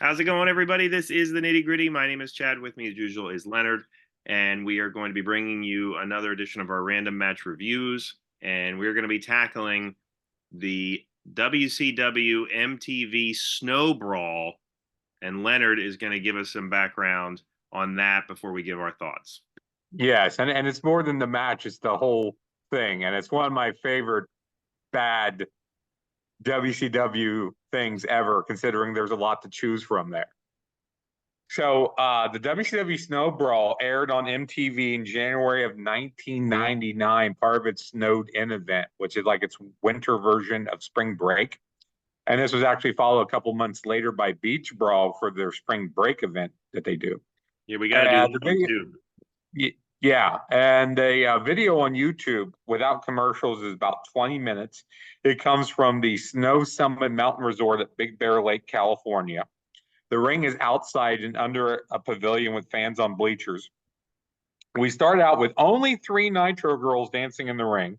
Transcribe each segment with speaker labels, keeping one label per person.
Speaker 1: How's it going, everybody? This is the Nitty Gritty. My name is Chad. With me, as usual, is Leonard, and we are going to be bringing you another edition of our random match reviews. And we're going to be tackling the WCW MTV Snowbrawl, and Leonard is going to give us some background on that before we give our thoughts.
Speaker 2: Yes, and it's more than the match, it's the whole thing. And it's one of my favorite bad WCW things ever, considering there's a lot to choose from there. So the WCW Snow Brawl aired on MTV in January of 1999, part of its Snowed In event, which is like its winter version of Spring Break. And this was actually followed a couple months later by Beach Brawl for their Spring Break event that they do.
Speaker 1: Yeah, we got to do
Speaker 2: The
Speaker 1: that one
Speaker 2: video,
Speaker 1: too.
Speaker 2: yeah, and the video on YouTube without commercials is about 20 minutes. It comes from the Snow Summit Mountain Resort at Big Bear Lake, California. The ring is outside and under a pavilion with fans on bleachers. We start out with only three Nitro girls dancing in the ring.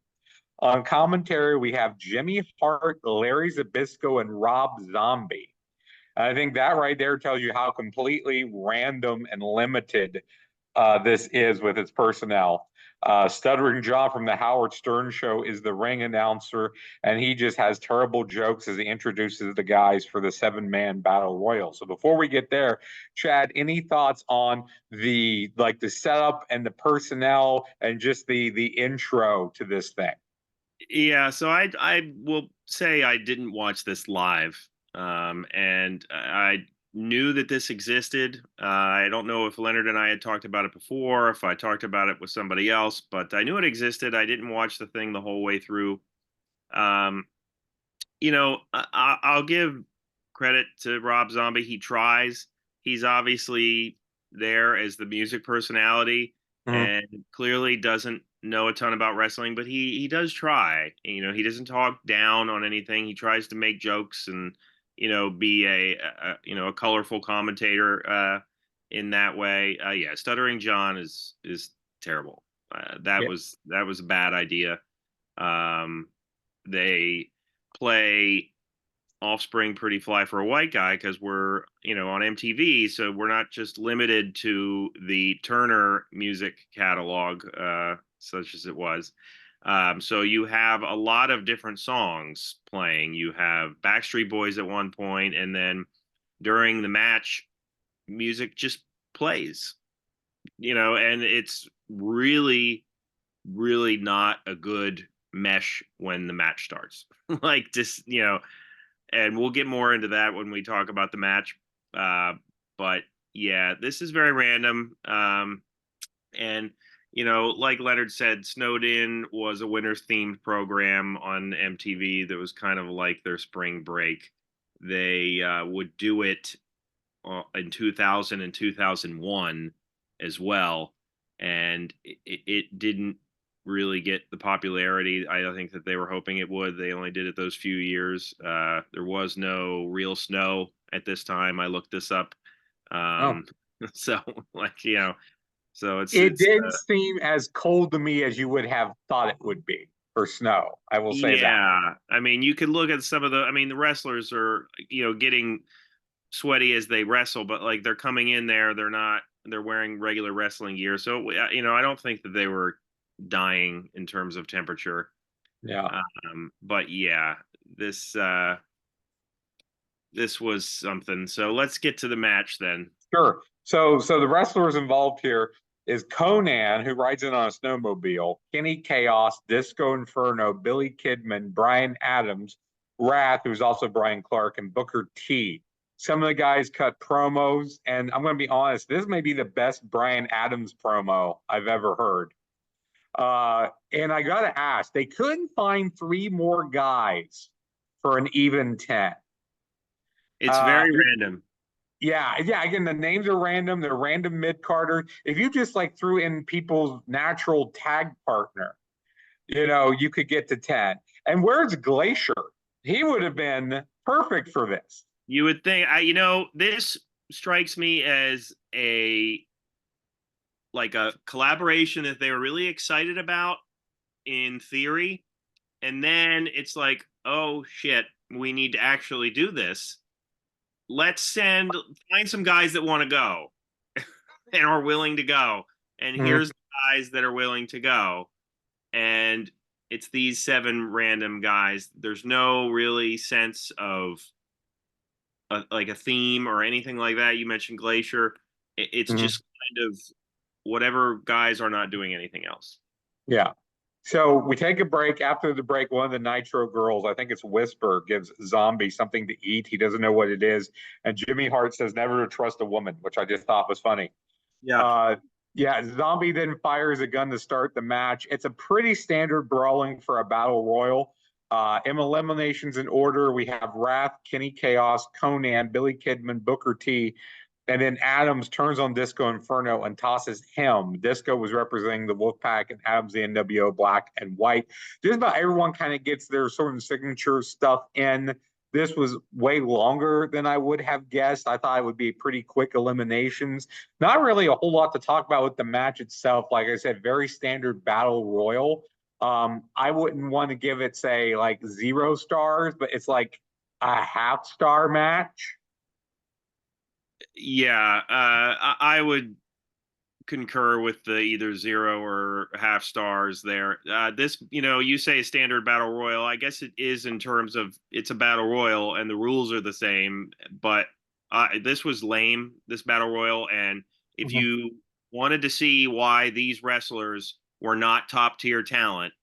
Speaker 2: On commentary, we have Jimmy Hart, Larry Zbyszko, and Rob Zombie. I think that right there tells you how completely random and limited this is with its personnel. Stuttering John from the Howard Stern Show is the ring announcer, and he just has terrible jokes as he introduces the guys for the 7-man battle royal. So before we get there, Chad, any thoughts on the setup and the personnel and just the intro to this thing?
Speaker 1: Yeah, so I will say I didn't watch this live, and I knew that this existed. I don't know if Leonard and I had talked about it before, if I talked about it with somebody else, but I knew it existed. I didn't watch the thing the whole way through. Um, I'll give credit to Rob Zombie. He tries. He's obviously there as the music personality
Speaker 2: Mhm.
Speaker 1: and clearly doesn't know a ton about wrestling, but he does try. He doesn't talk down on anything. He tries to make jokes and be a colorful commentator in that way. Yeah, Stuttering John is terrible. That was a bad idea. Um, they play Offspring Pretty Fly for a White Guy because we're on MTV, so we're not just limited to the Turner music catalog, such as it was. So you have a lot of different songs playing. You have Backstreet Boys at one point, and then during the match, music just plays. And it's really, really not a good mesh when the match starts. Like, just and we'll get more into that when we talk about the match. But yeah, this is very random. And like Leonard said, Snowed In was a winter's themed program on MTV that was kind of like their spring break. They would do it in 2000 and 2001 as well, and it didn't really get the popularity I think that they were hoping it would. They only did it those few years. There was no real snow at this time. I looked this up.
Speaker 2: Oh,
Speaker 1: Um, so like so
Speaker 2: it
Speaker 1: it's
Speaker 2: didn't seem as cold to me as you would have thought it would be for snow. I will say that.
Speaker 1: yeah. I mean, you could look at some of the. I mean, the wrestlers are getting sweaty as they wrestle, but like they're coming in there, they're not. They're wearing regular wrestling gear, so I don't think that they were dying in terms of temperature.
Speaker 2: Yeah.
Speaker 1: But yeah, this this was something. So let's get to the match then.
Speaker 2: Sure. So the wrestlers involved here is Conan, who rides in on a snowmobile, Kenny Chaos, Disco Inferno, Billy Kidman, Brian Adams, Wrath, who's also Brian Clark, and Booker T. Some of the guys cut promos, and I'm going to be honest, this may be the best Brian Adams promo I've ever heard. And I got to ask, they couldn't find three more guys for an even 10.
Speaker 1: It's
Speaker 2: Uh,
Speaker 1: very random.
Speaker 2: yeah. Again, the names are random. They're random mid carders. If you just like threw in people's natural tag partner, you could get to 10. And where's Glacier? He would have been perfect for this.
Speaker 1: You would think this strikes me as a collaboration that they were really excited about in theory, and then it's like, oh shit, we need to actually do this. let's find some guys that want to go and are willing to go. And
Speaker 2: Mhm.
Speaker 1: here's the guys that are willing to go. And it's these 7 random guys. There's no really sense of like a theme or anything like that. You mentioned Glacier. It's
Speaker 2: Mhm.
Speaker 1: just kind of whatever guys are not doing anything else.
Speaker 2: Yeah. So we take a break. After the break, one of the Nitro girls, I think it's Whisper, gives Zombie something to eat. He doesn't know what it is. And Jimmy Hart says never to trust a woman, which I just thought was funny.
Speaker 1: Yeah.
Speaker 2: Uh, yeah, Zombie then fires a gun to start the match. It's a pretty standard brawling for a battle royal. In eliminations in order, we have Wrath, Kenny Chaos, Conan, Billy Kidman, Booker T, and then Adams turns on Disco Inferno and tosses him. Disco was representing the Wolfpack and Adams the NWO black and white. Just about everyone kind of gets their sort of signature stuff in. This was way longer than I would have guessed. I thought it would be pretty quick eliminations. Not really a whole lot to talk about with the match itself. Like I said, very standard battle royal. I wouldn't want to give it, say, like 0 stars, but it's like a half-star match.
Speaker 1: Yeah. I would concur with the either 0 or half stars there. This, you say a standard battle royal. I guess it is in terms of it's a battle royal and the rules are the same, but this was lame, this battle royal. And if
Speaker 2: Mhm.
Speaker 1: you wanted to see why these wrestlers were not top tier talent,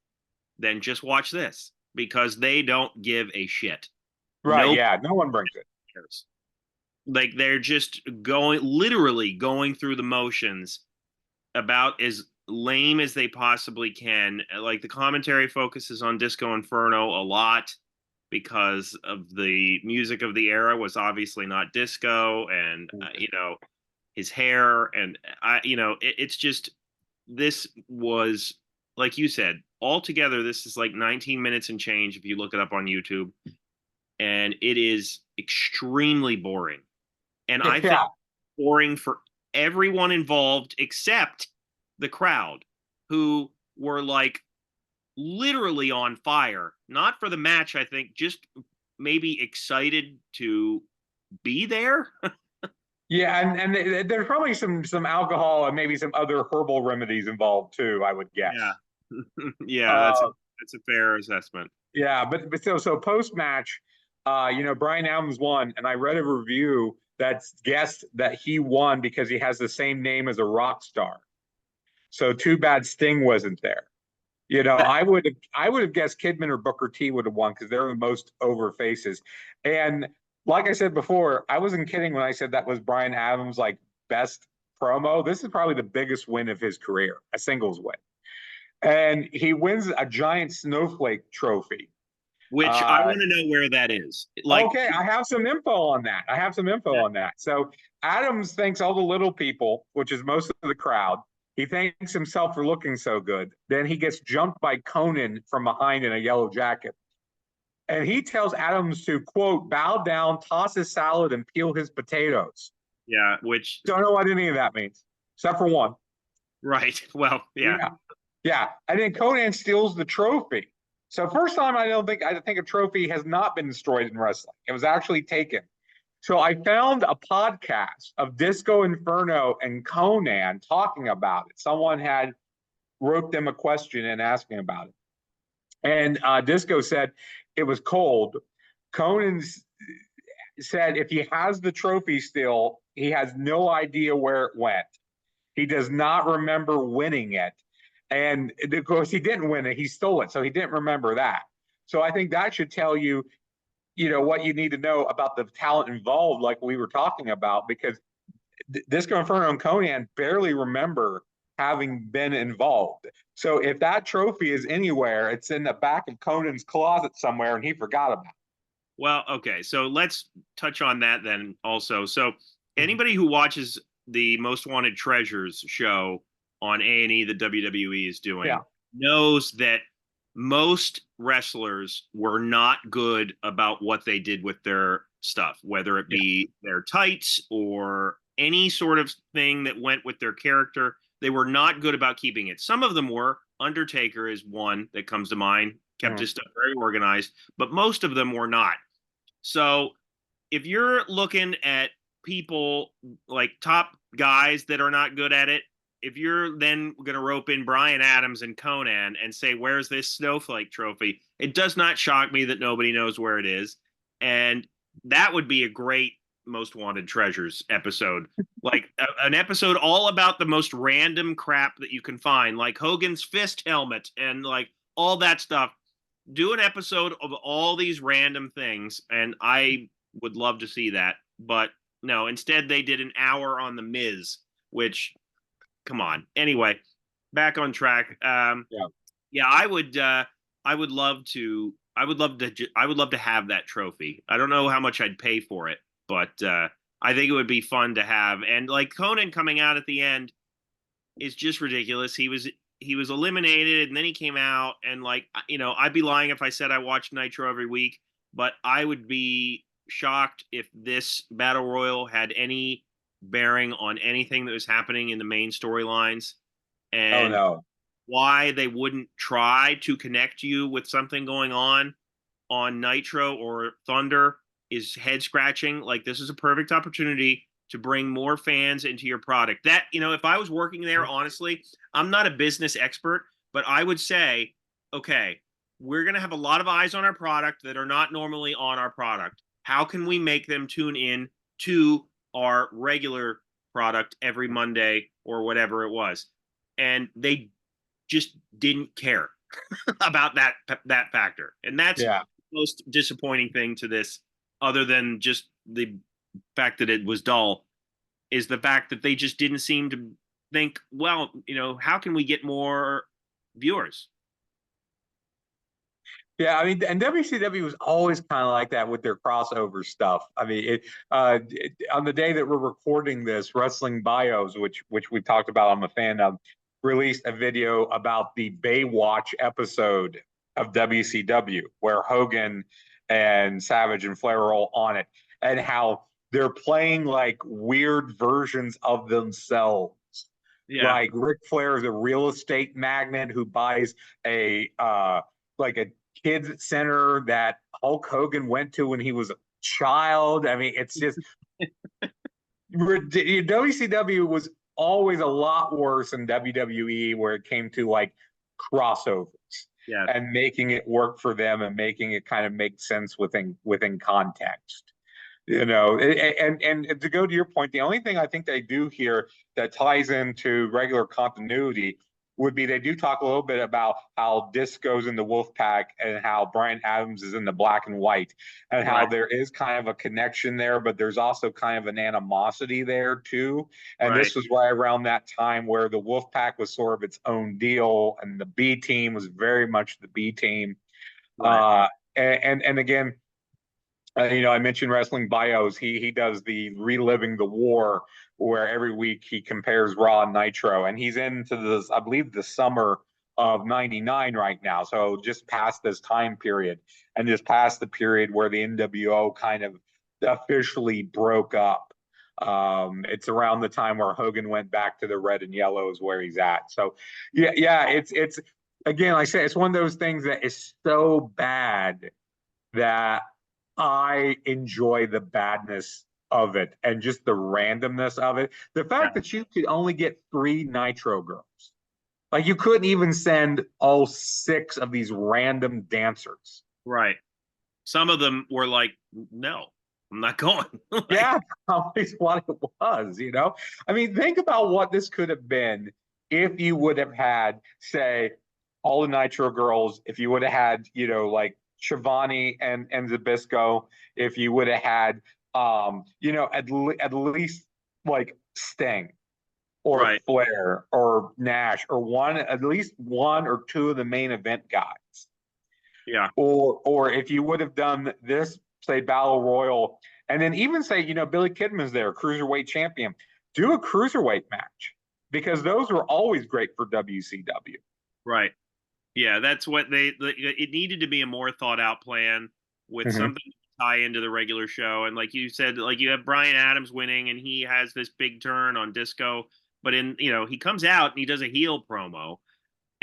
Speaker 1: then just watch this because they don't give a shit.
Speaker 2: Right,
Speaker 1: No
Speaker 2: yeah, no one brings it.
Speaker 1: cares. Like they're just literally going through the motions about as lame as they possibly can. Like the commentary focuses on Disco Inferno a lot because of the music of the era was obviously not disco, and his hair, and it's just this was like you said. Altogether, this is like 19 minutes and change if you look it up on YouTube, and it is extremely boring. And I think
Speaker 2: Yeah,
Speaker 1: boring for everyone involved except the crowd, who were like literally on fire. Not for the match, I think, just maybe excited to be there.
Speaker 2: yeah, and there's probably some alcohol and maybe some other herbal remedies involved too, I would
Speaker 1: Yeah.
Speaker 2: guess.
Speaker 1: Yeah,
Speaker 2: Uh,
Speaker 1: that's a fair assessment.
Speaker 2: yeah, but so post match, Brian Adams won, and I read a review that guessed that he won because he has the same name as a rock star. So too bad Sting wasn't there. I would have guessed Kidman or Booker T would have won because they're the most over faces. And like I said before, I wasn't kidding when I said that was Brian Adams' like best promo. This is probably the biggest win of his career, a singles win. And he wins a giant snowflake trophy.
Speaker 1: Which I
Speaker 2: Uh,
Speaker 1: want to know where that is. Like,
Speaker 2: okay, I have some info on that. So Adams thanks all the little people, which is most of the crowd. He thanks himself for looking so good. Then he gets jumped by Conan from behind in a yellow jacket. And he tells Adams to, quote, bow down, toss his salad, and peel his potatoes.
Speaker 1: yeah, which
Speaker 2: Don't know what any of that means, except for one.
Speaker 1: right. Well, yeah.
Speaker 2: Yeah. Yeah. And then Conan steals the trophy. So first time I think a trophy has not been destroyed in wrestling. It was actually taken. So I found a podcast of Disco Inferno and Conan talking about it. Someone had wrote them a question and asking about it. And Disco said it was cold. Conan said if he has the trophy still, he has no idea where it went. He does not remember winning it. And of course, he didn't win it. He stole it. So he didn't remember that. So I think that should tell you, what you need to know about the talent involved, like we were talking about, because Disco Inferno and Conan barely remember having been involved. So if that trophy is anywhere, it's in the back of Conan's closet somewhere and he forgot about it.
Speaker 1: Well, okay. So let's touch on that then also. So
Speaker 2: Mhm.
Speaker 1: anybody who watches the Most Wanted Treasures show on A&E that WWE is
Speaker 2: Yeah.
Speaker 1: doing knows that most wrestlers were not good about what they did with their stuff, whether it
Speaker 2: Yeah.
Speaker 1: be their tights or any sort of thing that went with their character. They were not good about keeping it. Some of them were. Undertaker is one that comes to mind, kept
Speaker 2: Mhm.
Speaker 1: his stuff very organized, but most of them were not. So if you're looking at people like top guys that are not good at it, if you're then going to rope in Brian Adams and Conan and say, where's this snowflake trophy? It does not shock me that nobody knows where it is. And that would be a great Most Wanted Treasures episode. Like an episode all about the most random crap that you can find, like Hogan's fist helmet and like all that stuff. Do an episode of all these random things, and I would love to see that. But no, instead they did an hour on the Miz, which, come on. Anyway, back on track.
Speaker 2: Yeah.
Speaker 1: Yeah, I would love to. I would love to have that trophy. I don't know how much I'd pay for it, but I think it would be fun to have. And like Conan coming out at the end is just ridiculous. He was eliminated, and then he came out, and like, you know, I'd be lying if I said I watched Nitro every week, but I would be shocked if this battle royal had any bearing on anything that was happening in the main storylines,
Speaker 2: Oh
Speaker 1: and
Speaker 2: no.
Speaker 1: why they wouldn't try to connect you with something going on Nitro or Thunder is head scratching. Like, this is a perfect opportunity to bring more fans into your product. That, you know, if I was working there, honestly, I'm not a business expert, but I would say, okay, we're going to have a lot of eyes on our product that are not normally on our product. How can we make them tune in to our regular product every Monday or whatever it was? And they just didn't care about that factor. And that's
Speaker 2: Yeah.
Speaker 1: the most disappointing thing to this, other than just the fact that it was dull, is the fact that they just didn't seem to think, well, you know, how can we get more viewers?
Speaker 2: Yeah, I mean, and WCW was always kind of like that with their crossover stuff. I mean, on the day that we're recording this, Wrestling Bios, which we talked about, I'm a fan of, released a video about the Baywatch episode of WCW, where Hogan and Savage and Flair are all on it, and how they're playing like weird versions of themselves.
Speaker 1: Yeah.
Speaker 2: Like Ric Flair is a real estate magnate who buys a like a kids center that Hulk Hogan went to when he was a child. I mean, it's just WCW was always a lot worse than WWE where it came to like crossovers
Speaker 1: Yeah.
Speaker 2: and making it work for them and making it kind of make sense within context. You know, and to go to your point, the only thing I think they do here that ties into regular continuity would be they do talk a little bit about how Disco's in the Wolfpack and how Brian Adams is in the Black and White, and how
Speaker 1: Right.
Speaker 2: there is kind of a connection there, but there's also kind of an animosity there too. And
Speaker 1: Right.
Speaker 2: this was right around that time where the Wolfpack was sort of its own deal, and the B team was very much the B team.
Speaker 1: Right.
Speaker 2: And again, you know, I mentioned Wrestling Bios. He does the reliving the war, where every week he compares Raw and Nitro, and he's into this, I believe, the summer of '99 right now. So just past this time period, and just past the period where the NWO kind of officially broke up. It's around the time where Hogan went back to the red and yellow is where he's at. So yeah, it's again, like I say, it's one of those things that is so bad that I enjoy the badness of it and just the randomness of it. The fact
Speaker 1: Yeah.
Speaker 2: that you could only get 3 Nitro girls, like you couldn't even send all 6 of these random dancers.
Speaker 1: Right. Some of them were like, no, I'm not going. Like,
Speaker 2: Yeah, always what it was, you know? I mean, think about what this could have been if you would have had, say, all the Nitro girls, if you would have had, you know, like Shivani and Zabisco, if you would have had, you know, at least like Sting or
Speaker 1: right.
Speaker 2: Flair or Nash or at least 1 or 2 of the main event guys.
Speaker 1: Yeah.
Speaker 2: Or if you would have done this, say, Battle Royal, and then even say, you know, Billy Kidman's there, cruiserweight champion, do a cruiserweight match, because those were always great for WCW.
Speaker 1: Right. Yeah, that's what it needed to be a more thought out plan with
Speaker 2: Mm-hmm.
Speaker 1: something to tie into the regular show. And like you said, like you have Brian Adams winning and he has this big turn on Disco, but in, you know, he comes out and he does a heel promo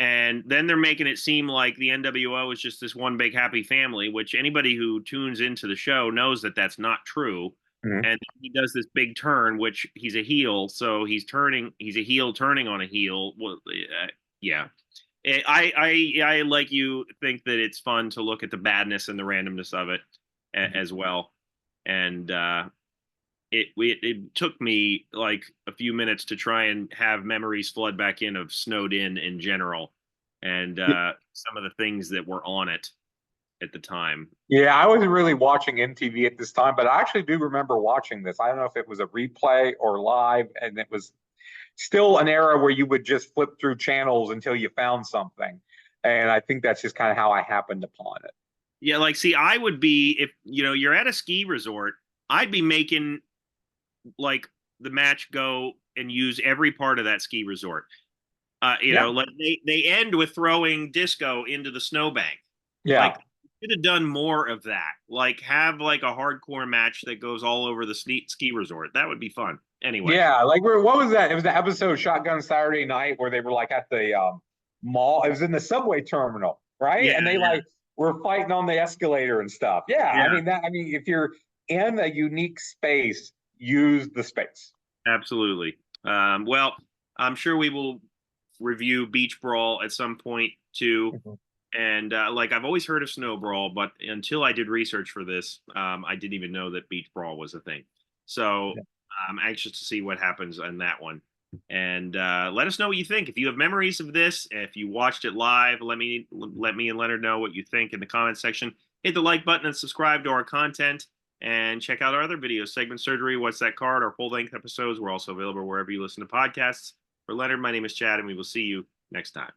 Speaker 1: And then they're making it seem like the NWO is just this one big happy family, which anybody who tunes into the show knows that that's not true.
Speaker 2: Mhm.
Speaker 1: And he does this big turn, which he's a heel, so he's a heel turning on a heel. Well, yeah. I like you think that it's fun to look at the badness and the randomness of it as well. And it took me like a few minutes to try and have memories flood back of Snowed in general, and some of the things that were on it at the time.
Speaker 2: Yeah, I wasn't really watching MTV at this time, but I actually do remember watching this. I don't know if it was a replay or live, and it was still an era where you would just flip through channels until you found something. And I think that's just kind of how I happened upon it.
Speaker 1: Yeah, like see, I would be if you're at a ski resort, I'd be making like the match go and use every part of that ski resort.
Speaker 2: Yeah.
Speaker 1: Like they end with throwing disco into the snowbank.
Speaker 2: Yeah.
Speaker 1: Like should have done more of that. Like have like a hardcore match that goes all over the ski resort. That would be fun. Anyway.
Speaker 2: Yeah, like what was that? It was the episode Shotgun Saturday Night where they were like at the mall. It was in the subway terminal, right?
Speaker 1: Yeah.
Speaker 2: And they like were fighting on the escalator and stuff. Yeah,
Speaker 1: Yeah.
Speaker 2: I mean, if you're in a unique space, use the space.
Speaker 1: Absolutely. Well, I'm sure we will review Beach Brawl at some point too.
Speaker 2: Mhm.
Speaker 1: And like I've always heard of Snowbrawl, but until I did research for this, I didn't even know that Beach Brawl was a thing. So I'm anxious to see what happens on that one. And let us know what you think. If you have memories of this, if you watched it live, let me and Leonard know what you think in the comments section. Hit the like button and subscribe to our content. And check out our other videos, Segment Surgery, What's That Card, our full-length episodes. We're also available wherever you listen to podcasts. For Leonard, my name is Chad, and we will see you next time.